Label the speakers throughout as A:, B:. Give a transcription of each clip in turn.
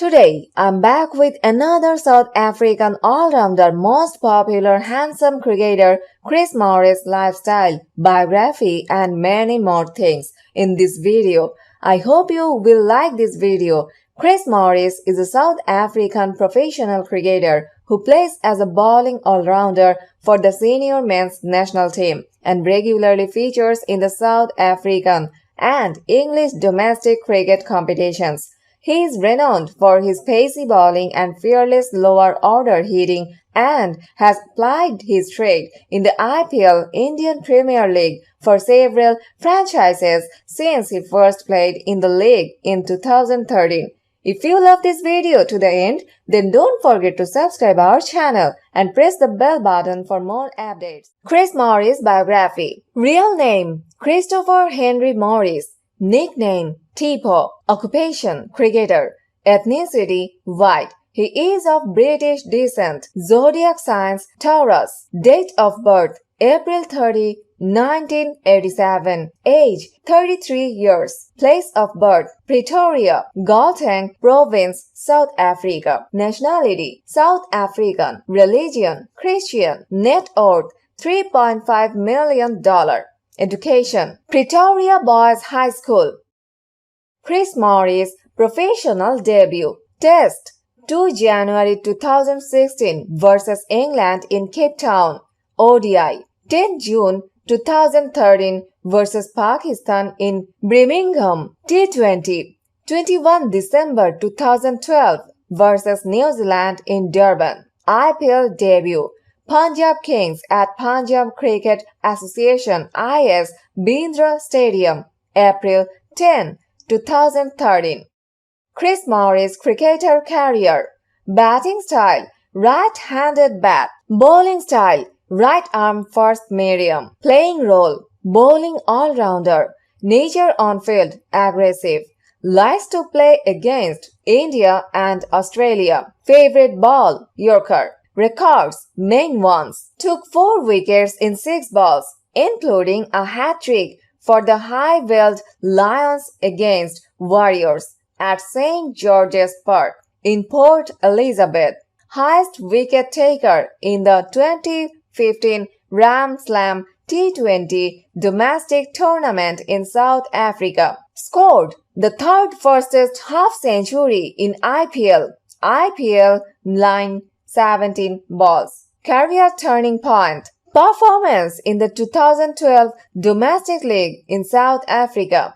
A: Today, I'm back with another South African all-rounder, most popular handsome cricketer, Chris Morris lifestyle, biography and many more things in this video. I hope you will like this video. Chris Morris is a South African professional cricketer who plays as a bowling all-rounder for the senior men's national team and regularly features in the South African and English domestic cricket competitions. He is renowned for his pacey bowling and fearless lower-order hitting and has plied his trade in the IPL Indian Premier League for several franchises since he first played in the league in 2013. If you love this video to the end, then don't forget to subscribe our channel and press the bell button for more updates. Chris Morris biography. Real name Christopher Henry Morris. Nickname Tipo. Occupation cricketer. Ethnicity white. He is of British descent. Zodiac signs Taurus. Date of birth April 30, 1987. Age 33 years. Place of birth Pretoria, Gauteng Province, South Africa. Nationality South African. Religion Christian. Net worth $3.5 million. Education Pretoria Boys High School. Chris Morris professional debut. Test 2 January 2016 versus England in Cape Town. ODI 10 June 2013 versus Pakistan in Birmingham. T20 21 December 2012 versus New Zealand in Durban. IPL debut Punjab Kings at Punjab Cricket Association IS Bindra Stadium, April 10, 2013. Chris Morris cricketer career. Batting style right-handed bat. Bowling style right arm first medium. Playing role bowling all-rounder. Nature on field aggressive. Likes to play against India and Australia. Favorite ball Yorker. Records main ones. Took 4 wickets in 6 balls, including a hat-trick for the Highveld Lions against Warriors at St. George's Park in Port Elizabeth. Highest wicket taker in the 2015 Ram Slam T20 domestic tournament in South Africa. Scored the third fastest half-century in IPL line 17 balls. Career turning point. Performance in the 2012 Domestic League in South Africa.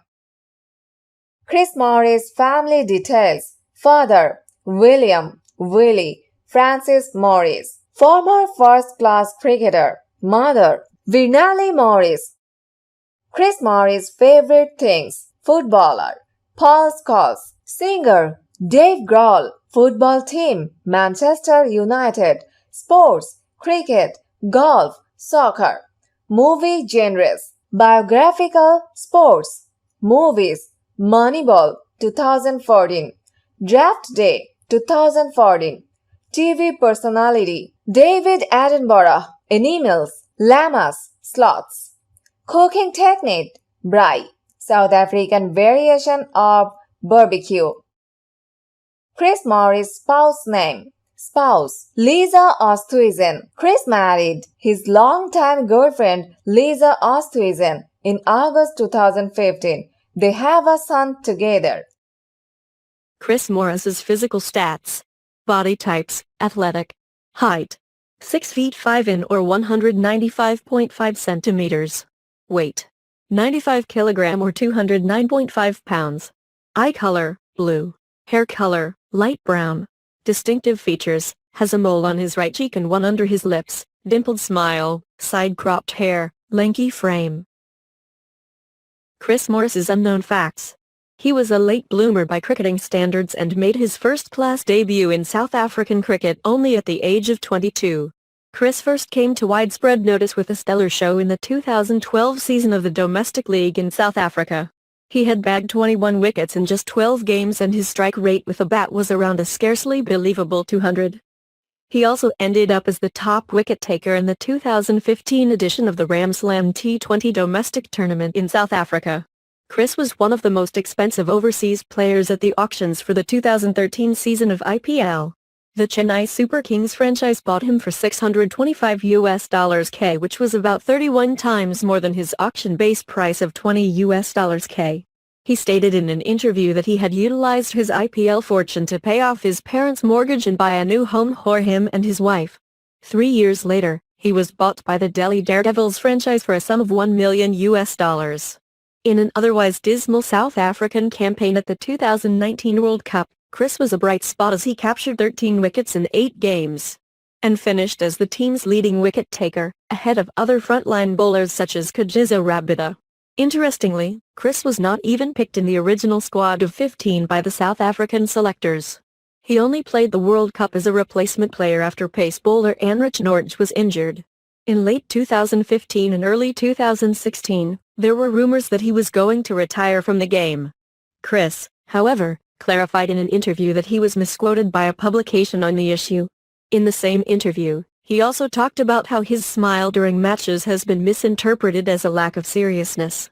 A: Chris Morris family details. Father William Willie Francis Morris, former first-class cricketer. Mother Vinali Morris. Chris Morris' favorite things. Footballer Paul Scholes. Singer Dave Grohl. Football team Manchester United. Sports cricket, golf, soccer. Movie genres biographical, sports. Movies Moneyball 2014. Draft Day 2014. TV personality David Attenborough. Animals llamas, sloths. Cooking technique braai, South African variation of barbecue. Chris Morris' spouse name. Spouse Lisa Oosthuizen. Chris married his longtime girlfriend Lisa Oosthuizen in August 2015. They have a son together.
B: Chris Morris's physical stats. Body types, athletic. Height 6 feet 5 in or 195.5 centimeters. Weight 95 kilogram or 209.5 pounds. Eye color blue. Hair color light brown. Distinctive features, has a mole on his right cheek and one under his lips, dimpled smile, side-cropped hair, lanky frame. Chris Morris's unknown facts. He was a late bloomer by cricketing standards and made his first-class debut in South African cricket only at the age of 22. Chris first came to widespread notice with a stellar show in the 2012 season of the Domestic League in South Africa. He had bagged 21 wickets in just 12 games and his strike rate with a bat was around a scarcely believable 200. He also ended up as the top wicket taker in the 2015 edition of the Ram Slam T20 domestic tournament in South Africa. Chris was one of the most expensive overseas players at the auctions for the 2013 season of IPL. The Chennai Super Kings franchise bought him for $625 which was about 31 times more than his auction base price of $20. He stated in an interview that he had utilized his IPL fortune to pay off his parents' mortgage and buy a new home for him and his wife. 3 years later, he was bought by the Delhi Daredevils franchise for a sum of $1 million. In an otherwise dismal South African campaign at the 2019 World Cup, Chris was a bright spot as he captured 13 wickets in 8 games and finished as the team's leading wicket-taker, ahead of other frontline bowlers such as Kagiso Rabada. Interestingly, Chris was not even picked in the original squad of 15 by the South African selectors. He only played the World Cup as a replacement player after pace bowler Anrich Nortje was injured. In late 2015 and early 2016, there were rumors that he was going to retire from the game. Chris, however, clarified in an interview that he was misquoted by a publication on the issue. In the same interview, he also talked about how his smile during matches has been misinterpreted as a lack of seriousness.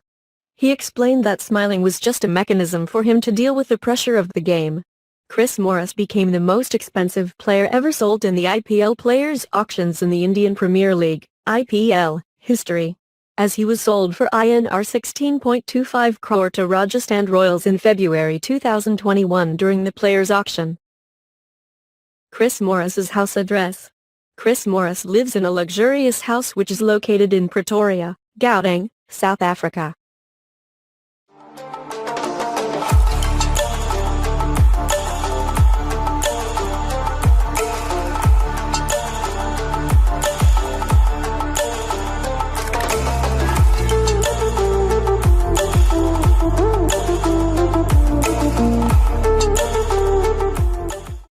B: He explained that smiling was just a mechanism for him to deal with the pressure of the game. Chris Morris became the most expensive player ever sold in the IPL Players Auctions in the Indian Premier League, IPL, history, as he was sold for INR 16.25 crore to Rajasthan Royals in February 2021 during the Players Auction. Chris Morris's house address. Chris Morris lives in a luxurious house which is located in Pretoria, Gauteng, South Africa.